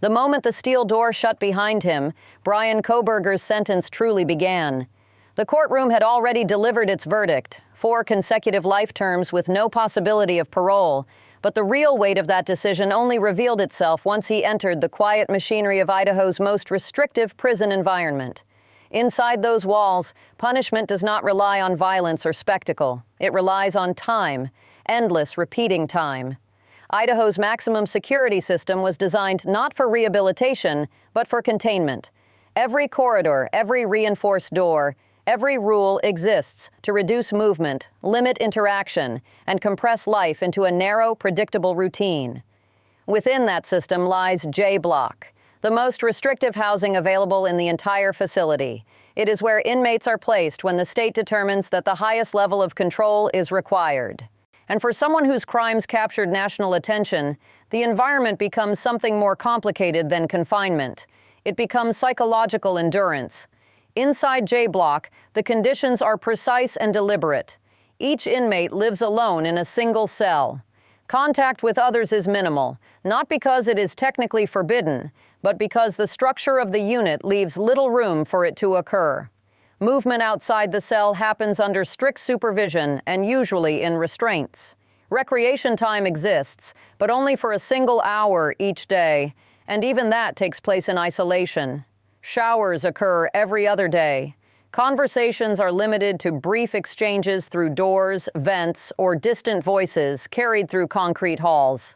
The moment the steel door shut behind him, Bryan Kohberger's sentence truly began. The courtroom had already delivered its verdict, 4 consecutive life terms with no possibility of parole. But the real weight of that decision only revealed itself once he entered the quiet machinery of Idaho's most restrictive prison environment. Inside those walls, punishment does not rely on violence or spectacle. It relies on time, endless, repeating time. Idaho's maximum security system was designed not for rehabilitation, but for containment. Every corridor, every reinforced door, every rule exists to reduce movement, limit interaction, and compress life into a narrow, predictable routine. Within that system lies J Block, the most restrictive housing available in the entire facility. It is where inmates are placed when the state determines that the highest level of control is required. And for someone whose crimes captured national attention, the environment becomes something more complicated than confinement. It becomes psychological endurance. Inside J Block, the conditions are precise and deliberate. Each inmate lives alone in a single cell. Contact with others is minimal, not because it is technically forbidden, but because the structure of the unit leaves little room for it to occur. Movement outside the cell happens under strict supervision and usually in restraints. Recreation time exists, but only for a single hour each day, and even that takes place in isolation. Showers occur every other day. Conversations are limited to brief exchanges through doors, vents, or distant voices carried through concrete halls.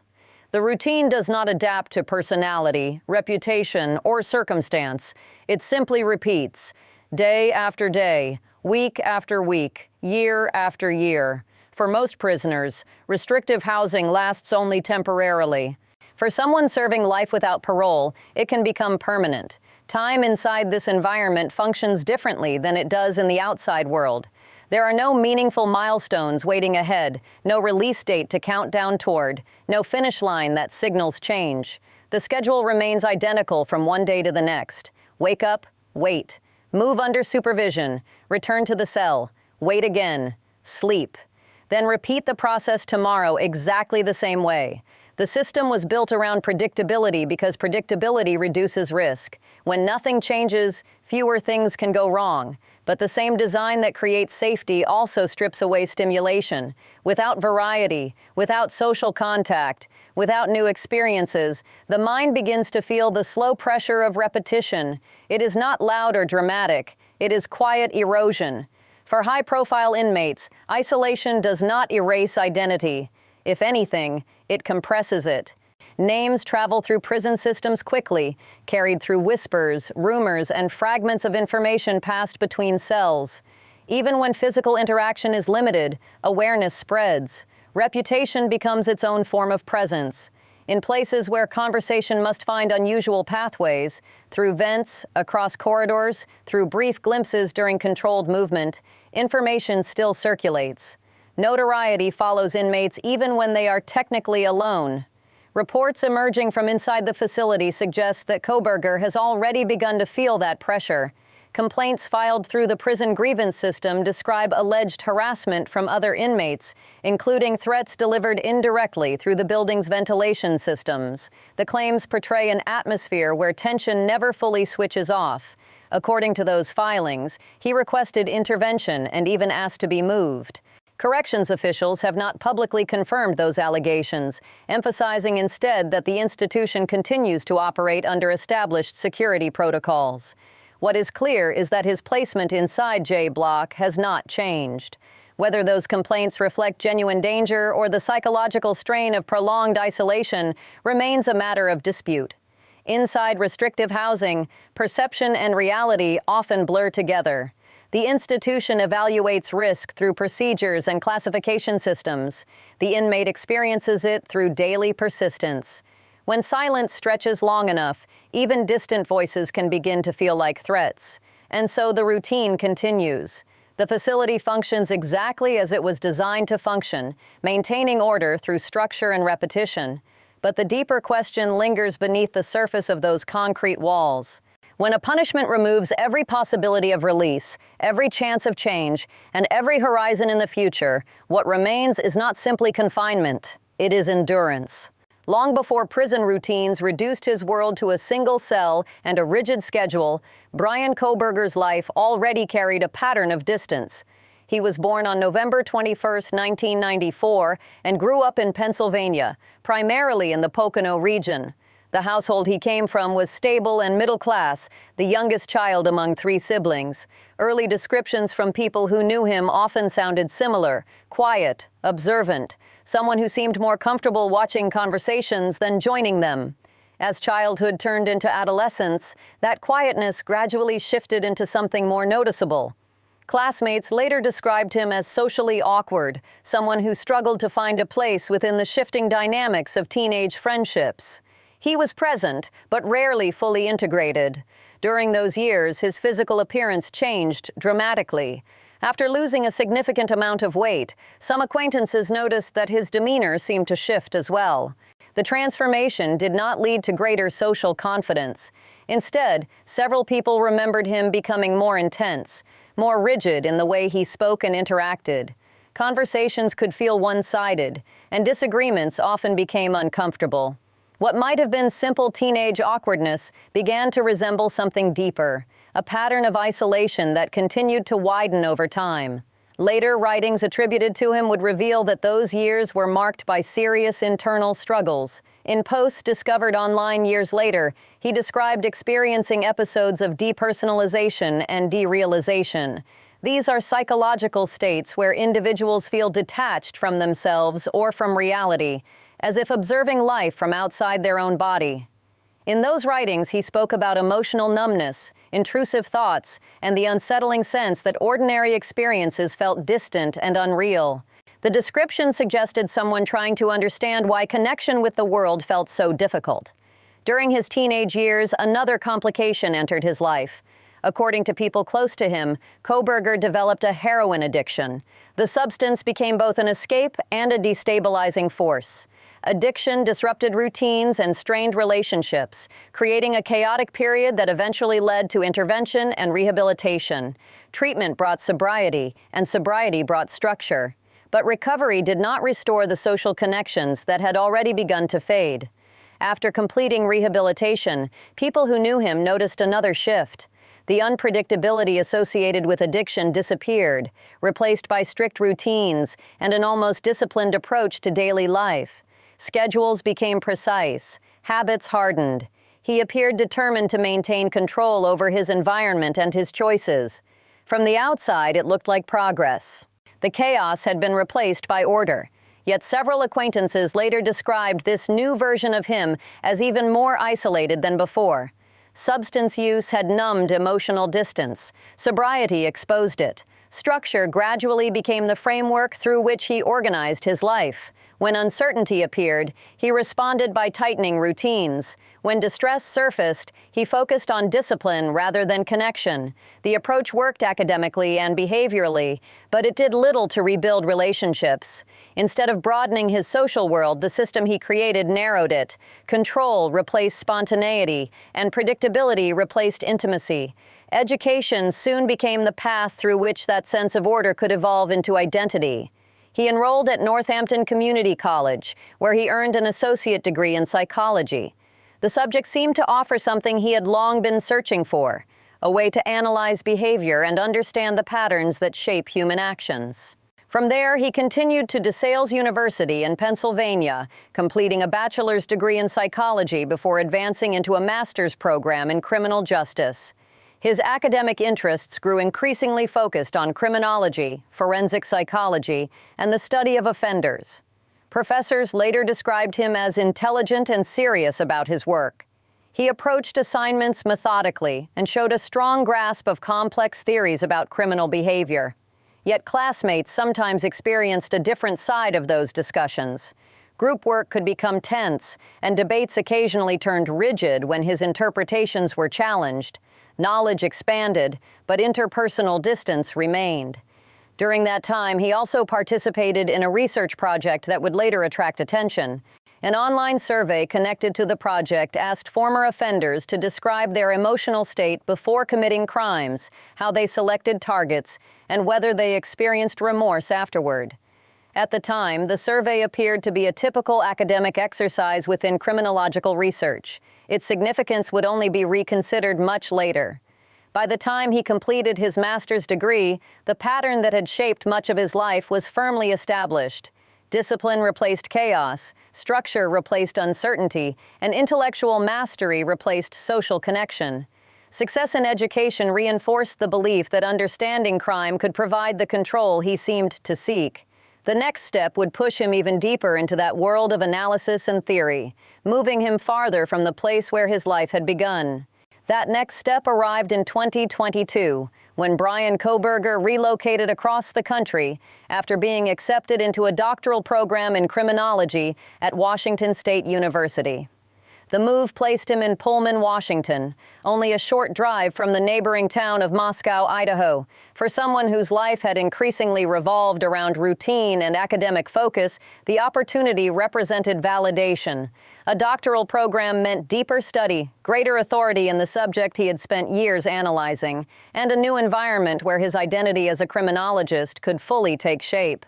The routine does not adapt to personality, reputation, or circumstance. It simply repeats, day after day, week after week, year after year. For most prisoners, restrictive housing lasts only temporarily. For someone serving life without parole, it can become permanent. Time inside this environment functions differently than it does in the outside world. There are no meaningful milestones waiting ahead, no release date to count down toward, no finish line that signals change. The schedule remains identical from one day to the next. Wake up, wait. Move under supervision, return to the cell, wait again, sleep. Then repeat the process tomorrow exactly the same way. The system was built around predictability because predictability reduces risk. When nothing changes, fewer things can go wrong. But the same design that creates safety also strips away stimulation. Without variety, without social contact, without new experiences, the mind begins to feel the slow pressure of repetition. It is not loud or dramatic. It is quiet erosion. For high-profile inmates, isolation does not erase identity. If anything, it compresses it. Names travel through prison systems quickly, carried through whispers, rumors, and fragments of information passed between cells. Even when physical interaction is limited, awareness spreads. Reputation becomes its own form of presence. In places where conversation must find unusual pathways, through vents, across corridors, through brief glimpses during controlled movement, information still circulates. Notoriety follows inmates even when they are technically alone. Reports emerging from inside the facility suggest that Kohberger has already begun to feel that pressure. Complaints filed through the prison grievance system describe alleged harassment from other inmates, including threats delivered indirectly through the building's ventilation systems. The claims portray an atmosphere where tension never fully switches off. According to those filings, he requested intervention and even asked to be moved. Corrections officials have not publicly confirmed those allegations, emphasizing instead that the institution continues to operate under established security protocols. What is clear is that his placement inside J Block has not changed. Whether those complaints reflect genuine danger or the psychological strain of prolonged isolation remains a matter of dispute. Inside restrictive housing, perception and reality often blur together. The institution evaluates risk through procedures and classification systems. The inmate experiences it through daily persistence. When silence stretches long enough, even distant voices can begin to feel like threats. And so the routine continues. The facility functions exactly as it was designed to function, maintaining order through structure and repetition. But the deeper question lingers beneath the surface of those concrete walls. When a punishment removes every possibility of release, every chance of change, and every horizon in the future, what remains is not simply confinement, it is endurance. Long before prison routines reduced his world to a single cell and a rigid schedule, Bryan Kohberger's life already carried a pattern of distance. He was born on November 21, 1994, and grew up in Pennsylvania, primarily in the Pocono region. The household he came from was stable and middle class, the youngest child among 3 siblings. Early descriptions from people who knew him often sounded similar: quiet, observant, someone who seemed more comfortable watching conversations than joining them. As childhood turned into adolescence, that quietness gradually shifted into something more noticeable. Classmates later described him as socially awkward, someone who struggled to find a place within the shifting dynamics of teenage friendships. He was present, but rarely fully integrated. During those years, his physical appearance changed dramatically. After losing a significant amount of weight, some acquaintances noticed that his demeanor seemed to shift as well. The transformation did not lead to greater social confidence. Instead, several people remembered him becoming more intense, more rigid in the way he spoke and interacted. Conversations could feel one-sided, and disagreements often became uncomfortable. What might have been simple teenage awkwardness began to resemble something deeper, a pattern of isolation that continued to widen over time. Later writings attributed to him would reveal that those years were marked by serious internal struggles. In posts discovered online years later, he described experiencing episodes of depersonalization and derealization. These are psychological states where individuals feel detached from themselves or from reality, as if observing life from outside their own body. In those writings, he spoke about emotional numbness, intrusive thoughts, and the unsettling sense that ordinary experiences felt distant and unreal. The description suggested someone trying to understand why connection with the world felt so difficult. During his teenage years, another complication entered his life. According to people close to him, Kohberger developed a heroin addiction. The substance became both an escape and a destabilizing force. Addiction disrupted routines and strained relationships, creating a chaotic period that eventually led to intervention and rehabilitation. Treatment brought sobriety, and sobriety brought structure. But recovery did not restore the social connections that had already begun to fade. After completing rehabilitation, people who knew him noticed another shift. The unpredictability associated with addiction disappeared, replaced by strict routines and an almost disciplined approach to daily life. Schedules became precise, habits hardened. He appeared determined to maintain control over his environment and his choices. From the outside, it looked like progress. The chaos had been replaced by order. Yet several acquaintances later described this new version of him as even more isolated than before. Substance use had numbed emotional distance. Sobriety exposed it. Structure gradually became the framework through which he organized his life. When uncertainty appeared, he responded by tightening routines. When distress surfaced, he focused on discipline rather than connection. The approach worked academically and behaviorally, but it did little to rebuild relationships. Instead of broadening his social world, the system he created narrowed it. Control replaced spontaneity, and predictability replaced intimacy. Education soon became the path through which that sense of order could evolve into identity. He enrolled at Northampton Community College, where he earned an associate degree in psychology. The subject seemed to offer something he had long been searching for, a way to analyze behavior and understand the patterns that shape human actions. From there, he continued to DeSales University in Pennsylvania, completing a bachelor's degree in psychology before advancing into a master's program in criminal justice. His academic interests grew increasingly focused on criminology, forensic psychology, and the study of offenders. Professors later described him as intelligent and serious about his work. He approached assignments methodically and showed a strong grasp of complex theories about criminal behavior. Yet classmates sometimes experienced a different side of those discussions. Group work could become tense, and debates occasionally turned rigid when his interpretations were challenged. Knowledge expanded, but interpersonal distance remained. During that time, he also participated in a research project that would later attract attention. An online survey connected to the project asked former offenders to describe their emotional state before committing crimes, how they selected targets, and whether they experienced remorse afterward. At the time, the survey appeared to be a typical academic exercise within criminological research. Its significance would only be reconsidered much later. By the time he completed his master's degree, the pattern that had shaped much of his life was firmly established. Discipline replaced chaos, structure replaced uncertainty, and intellectual mastery replaced social connection. Success in education reinforced the belief that understanding crime could provide the control he seemed to seek. The next step would push him even deeper into that world of analysis and theory, moving him farther from the place where his life had begun. That next step arrived in 2022, when Bryan Kohberger relocated across the country after being accepted into a doctoral program in criminology at Washington State University. The move placed him in Pullman, Washington, only a short drive from the neighboring town of Moscow, Idaho. For someone whose life had increasingly revolved around routine and academic focus, the opportunity represented validation. A doctoral program meant deeper study, greater authority in the subject he had spent years analyzing, and a new environment where his identity as a criminologist could fully take shape.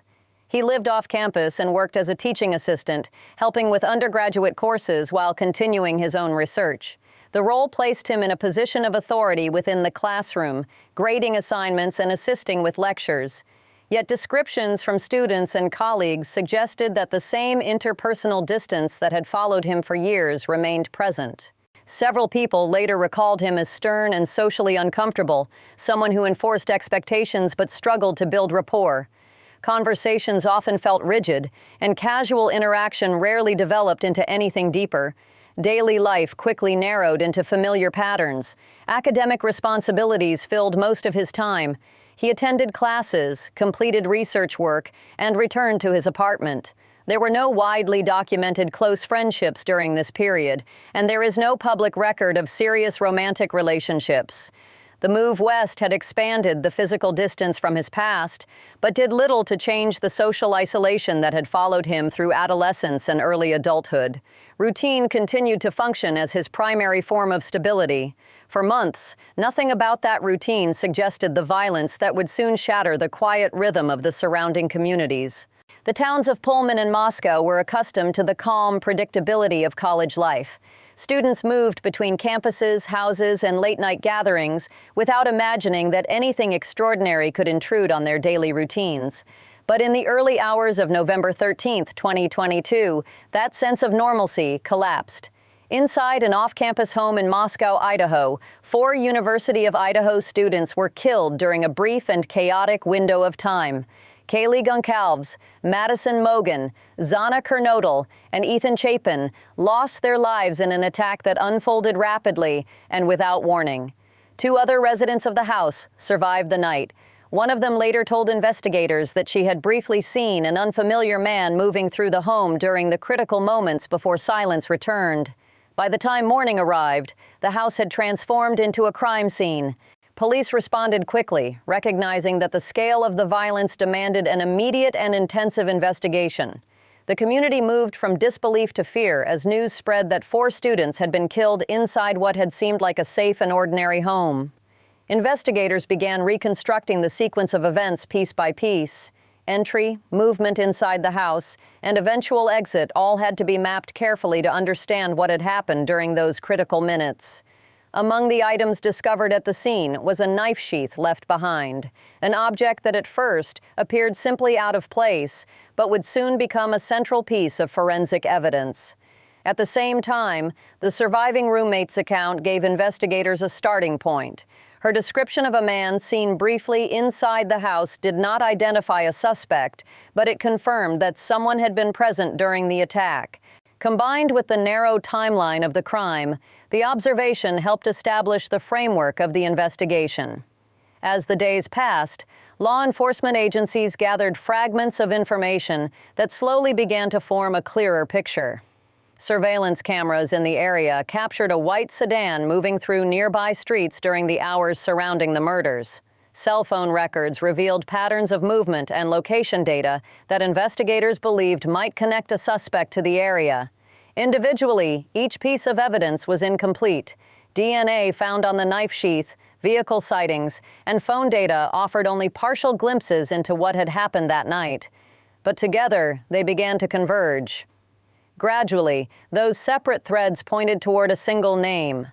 He lived off campus and worked as a teaching assistant, helping with undergraduate courses while continuing his own research. The role placed him in a position of authority within the classroom, grading assignments and assisting with lectures. Yet descriptions from students and colleagues suggested that the same interpersonal distance that had followed him for years remained present. Several people later recalled him as stern and socially uncomfortable, someone who enforced expectations but struggled to build rapport. Conversations often felt rigid, and casual interaction rarely developed into anything deeper. Daily life quickly narrowed into familiar patterns. Academic responsibilities filled most of his time. He attended classes, completed research work, and returned to his apartment. There were no widely documented close friendships during this period, and there is no public record of serious romantic relationships. The move west had expanded the physical distance from his past, but did little to change the social isolation that had followed him through adolescence and early adulthood. Routine continued to function as his primary form of stability. For months, nothing about that routine suggested the violence that would soon shatter the quiet rhythm of the surrounding communities. The towns of Pullman and Moscow were accustomed to the calm predictability of college life. Students moved between campuses, houses, and late-night gatherings without imagining that anything extraordinary could intrude on their daily routines. But in the early hours of November 13, 2022, that sense of normalcy collapsed. Inside an off-campus home in Moscow, Idaho, 4 University of Idaho students were killed during a brief and chaotic window of time. Kaylee Goncalves, Madison Mogan, Zana Kernodle, and Ethan Chapin lost their lives in an attack that unfolded rapidly and without warning. 2 other residents of the house survived the night. One of them later told investigators that she had briefly seen an unfamiliar man moving through the home during the critical moments before silence returned. By the time morning arrived, the house had transformed into a crime scene. Police responded quickly, recognizing that the scale of the violence demanded an immediate and intensive investigation. The community moved from disbelief to fear as news spread that 4 students had been killed inside what had seemed like a safe and ordinary home. Investigators began reconstructing the sequence of events piece by piece. Entry, movement inside the house, and eventual exit all had to be mapped carefully to understand what had happened during those critical minutes. Among the items discovered at the scene was a knife sheath left behind, an object that at first appeared simply out of place, but would soon become a central piece of forensic evidence. At the same time, the surviving roommate's account gave investigators a starting point. Her description of a man seen briefly inside the house did not identify a suspect, but it confirmed that someone had been present during the attack. Combined with the narrow timeline of the crime, the observation helped establish the framework of the investigation. As the days passed, law enforcement agencies gathered fragments of information that slowly began to form a clearer picture. Surveillance cameras in the area captured a white sedan moving through nearby streets during the hours surrounding the murders. Cell phone records revealed patterns of movement and location data that investigators believed might connect a suspect to the area. Individually, each piece of evidence was incomplete. DNA found on the knife sheath, vehicle sightings, and phone data offered only partial glimpses into what had happened that night. but together they began to converge. Gradually, those separate threads pointed toward a single name.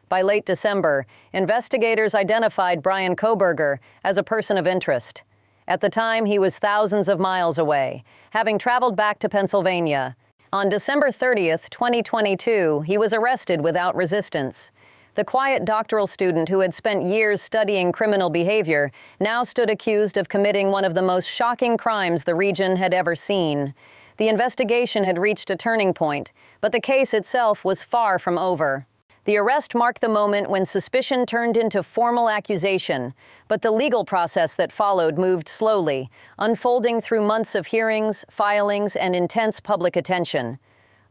By late December, investigators identified Bryan Kohberger as a person of interest. At the time, he was thousands of miles away, having traveled back to Pennsylvania. On December 30th, 2022, he was arrested without resistance. The quiet doctoral student who had spent years studying criminal behavior now stood accused of committing one of the most shocking crimes the region had ever seen. The investigation had reached a turning point, but the case itself was far from over. The arrest marked the moment when suspicion turned into formal accusation, but the legal process that followed moved slowly, unfolding through months of hearings, filings, and intense public attention.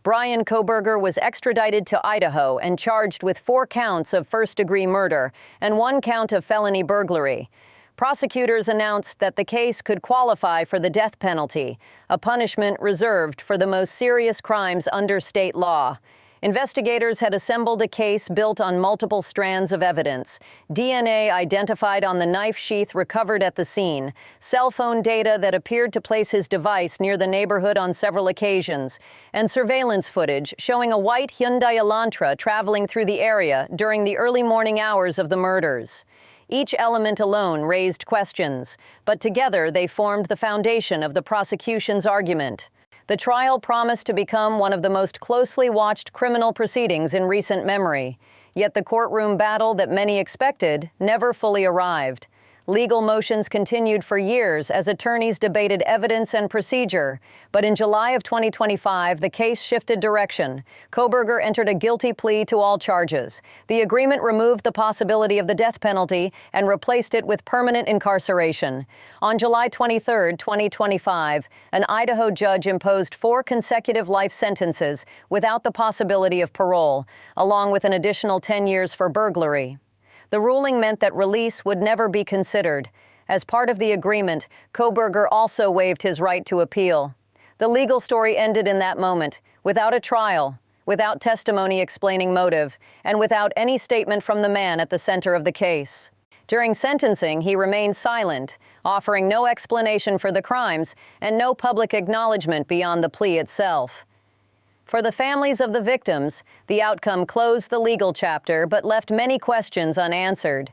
Bryan Kohberger was extradited to Idaho and charged with 4 counts of first-degree murder and 1 count of felony burglary. Prosecutors announced that the case could qualify for the death penalty, a punishment reserved for the most serious crimes under state law. Investigators had assembled a case built on multiple strands of evidence: DNA identified on the knife sheath recovered at the scene, cell phone data that appeared to place his device near the neighborhood on several occasions, and surveillance footage showing a white Hyundai Elantra traveling through the area during the early morning hours of the murders. Each element alone raised questions, but together they formed the foundation of the prosecution's argument. The trial promised to become one of the most closely watched criminal proceedings in recent memory. Yet the courtroom battle that many expected never fully arrived. Legal motions continued for years as attorneys debated evidence and procedure. But in July of 2025, the case shifted direction. Kohberger entered a guilty plea to all charges. The agreement removed the possibility of the death penalty and replaced it with permanent incarceration. On July 23, 2025, an Idaho judge imposed 4 consecutive life sentences without the possibility of parole, along with an additional 10 years for burglary. The ruling meant that release would never be considered. As part of the agreement, Kohberger also waived his right to appeal. The legal story ended in that moment, without a trial, without testimony explaining motive, and without any statement from the man at the center of the case. During sentencing, he remained silent, offering no explanation for the crimes and no public acknowledgement beyond the plea itself. For the families of the victims, the outcome closed the legal chapter but left many questions unanswered.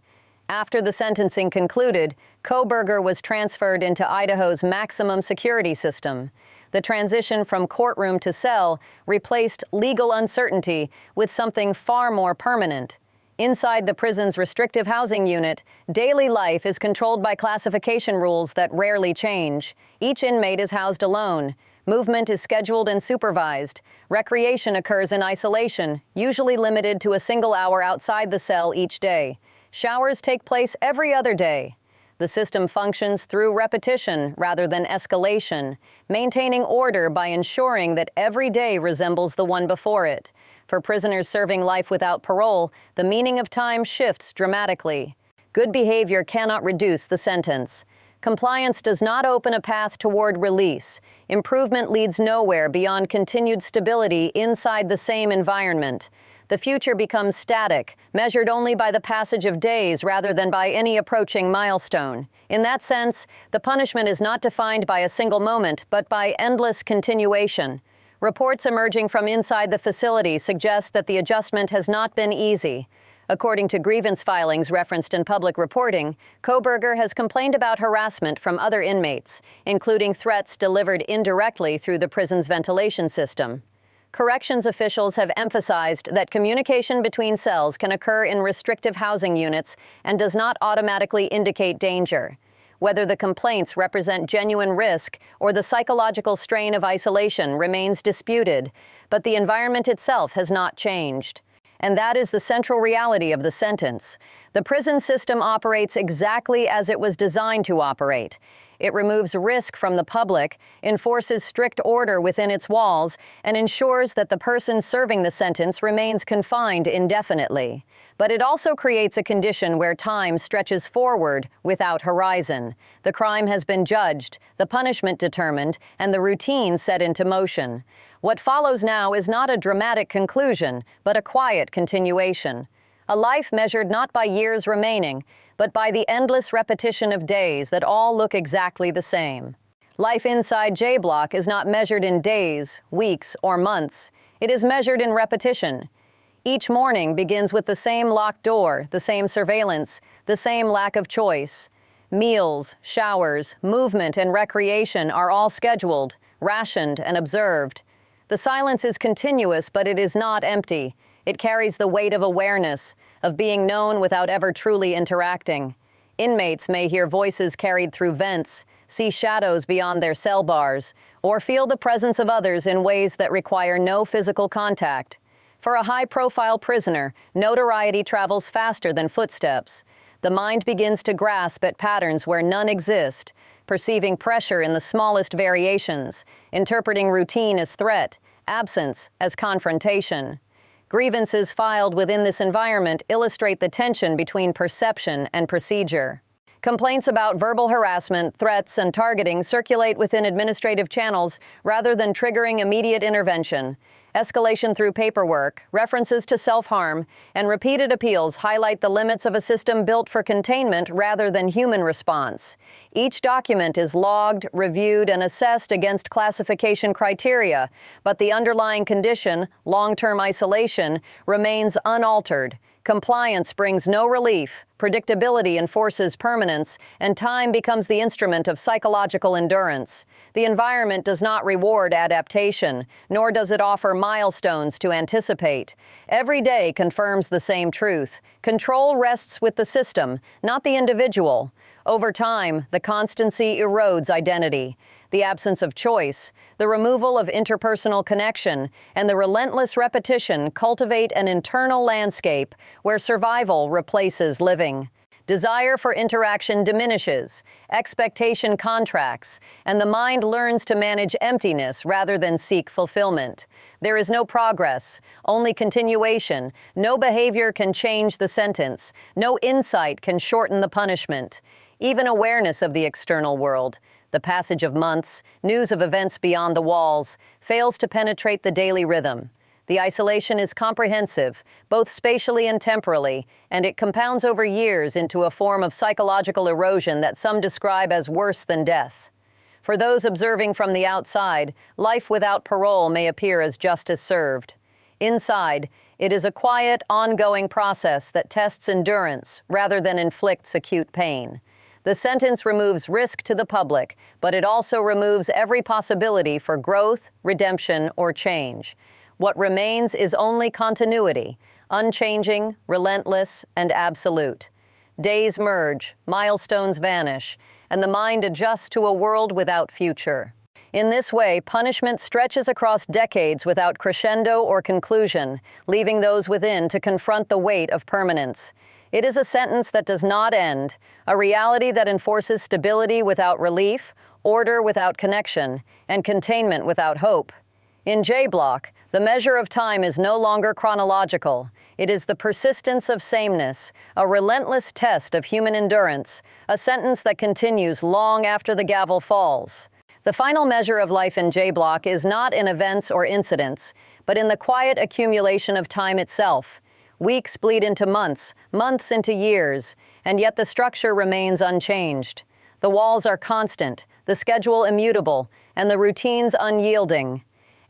After the sentencing concluded, Kohberger was transferred into Idaho's maximum security system. The transition from courtroom to cell replaced legal uncertainty with something far more permanent. Inside the prison's restrictive housing unit, daily life is controlled by classification rules that rarely change. Each inmate is housed alone. Movement is scheduled and supervised. Recreation occurs in isolation, usually limited to a single hour outside the cell each day. Showers take place every other day. The system functions through repetition rather than escalation, maintaining order by ensuring that every day resembles the one before it. For prisoners serving life without parole, the meaning of time shifts dramatically. Good behavior cannot reduce the sentence. Compliance does not open a path toward release. Improvement leads nowhere beyond continued stability inside the same environment. The future becomes static, measured only by the passage of days rather than by any approaching milestone. In that sense, the punishment is not defined by a single moment, but by endless continuation. Reports emerging from inside the facility suggest that the adjustment has not been easy. According to grievance filings referenced in public reporting, Kohberger has complained about harassment from other inmates, including threats delivered indirectly through the prison's ventilation system. Corrections officials have emphasized that communication between cells can occur in restrictive housing units and does not automatically indicate danger. Whether the complaints represent genuine risk or the psychological strain of isolation remains disputed, but the environment itself has not changed. And that is the central reality of the sentence. The prison system operates exactly as it was designed to operate. It removes risk from the public, enforces strict order within its walls, and ensures that the person serving the sentence remains confined indefinitely. But it also creates a condition where time stretches forward without horizon. The crime has been judged, the punishment determined, and the routine set into motion. What follows now is not a dramatic conclusion, but a quiet continuation. A life measured not by years remaining, but by the endless repetition of days that all look exactly the same. Life inside J Block is not measured in days, weeks, or months. It is measured in repetition. Each morning begins with the same locked door, the same surveillance, the same lack of choice. Meals, showers, movement, and recreation are all scheduled, rationed, and observed. The silence is continuous, but it is not empty. It carries the weight of awareness, of being known without ever truly interacting. Inmates may hear voices carried through vents, see shadows beyond their cell bars, or feel the presence of others in ways that require no physical contact. For a high-profile prisoner, notoriety travels faster than footsteps. The mind begins to grasp at patterns where none exist, perceiving pressure in the smallest variations, interpreting routine as threat, absence as confrontation. Grievances filed within this environment illustrate the tension between perception and procedure. Complaints about verbal harassment, threats, and targeting circulate within administrative channels rather than triggering immediate intervention. Escalation through paperwork, references to self-harm, and repeated appeals highlight the limits of a system built for containment rather than human response. Each document is logged, reviewed, and assessed against classification criteria, but the underlying condition, long-term isolation, remains unaltered. Compliance brings no relief, predictability enforces permanence, and time becomes the instrument of psychological endurance. The environment does not reward adaptation, nor does it offer milestones to anticipate. Every day confirms the same truth. Control rests with the system, not the individual. Over time, the constancy erodes identity. The absence of choice, the removal of interpersonal connection, and the relentless repetition cultivate an internal landscape where survival replaces living. Desire for interaction diminishes, expectation contracts, and the mind learns to manage emptiness rather than seek fulfillment. There is no progress, only continuation. No behavior can change the sentence. No insight can shorten the punishment. Even awareness of the external world, the passage of months, news of events beyond the walls, fails to penetrate the daily rhythm. The isolation is comprehensive, both spatially and temporally, and it compounds over years into a form of psychological erosion that some describe as worse than death. For those observing from the outside, life without parole may appear as justice served. Inside, it is a quiet, ongoing process that tests endurance rather than inflicts acute pain. The sentence removes risk to the public, but it also removes every possibility for growth, redemption, or change. What remains is only continuity, unchanging, relentless, and absolute. Days merge, milestones vanish, and the mind adjusts to a world without future. In this way, punishment stretches across decades without crescendo or conclusion, leaving those within to confront the weight of permanence. It is a sentence that does not end, a reality that enforces stability without relief, order without connection, and containment without hope. In J Block, the measure of time is no longer chronological. It is the persistence of sameness, a relentless test of human endurance, a sentence that continues long after the gavel falls. The final measure of life in J Block is not in events or incidents, but in the quiet accumulation of time itself. Weeks bleed into months, months into years, and yet the structure remains unchanged. The walls are constant, the schedule immutable, and the routines unyielding.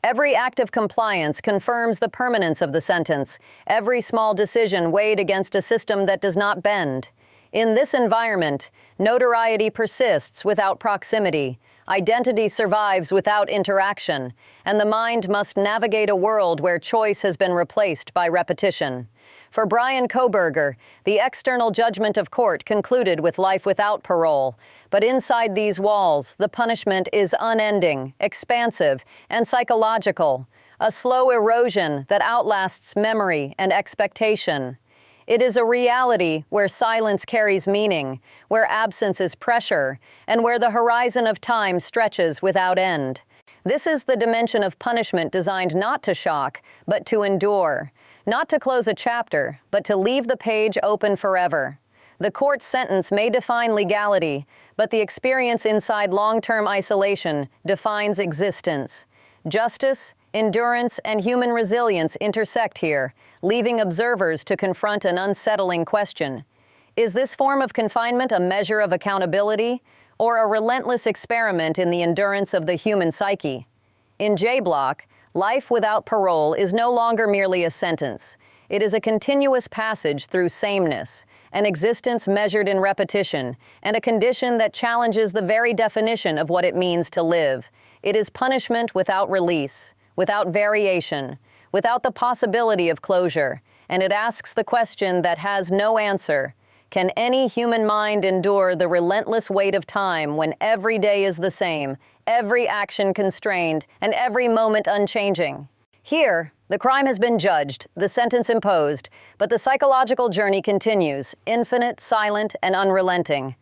Every act of compliance confirms the permanence of the sentence, every small decision weighed against a system that does not bend. In this environment, notoriety persists without proximity, identity survives without interaction, and the mind must navigate a world where choice has been replaced by repetition. For Bryan Kohberger, the external judgment of court concluded with life without parole, but inside these walls, the punishment is unending, expansive, and psychological, a slow erosion that outlasts memory and expectation. It is a reality where silence carries meaning, where absence is pressure, and where the horizon of time stretches without end. This is the dimension of punishment designed not to shock, but to endure. Not to close a chapter, but to leave the page open forever. The court's sentence may define legality, but the experience inside long-term isolation defines existence. Justice, endurance, and human resilience intersect here, leaving observers to confront an unsettling question. Is this form of confinement a measure of accountability, or a relentless experiment in the endurance of the human psyche. In J Block, life without parole is no longer merely a sentence. It is a continuous passage through sameness, an existence measured in repetition, and a condition that challenges the very definition of what it means to live. It is punishment without release, without variation, without the possibility of closure, and it asks the question that has no answer. Can any human mind endure the relentless weight of time when every day is the same, every action constrained, and every moment unchanging? Here, the crime has been judged, the sentence imposed, but the psychological journey continues, infinite, silent, and unrelenting.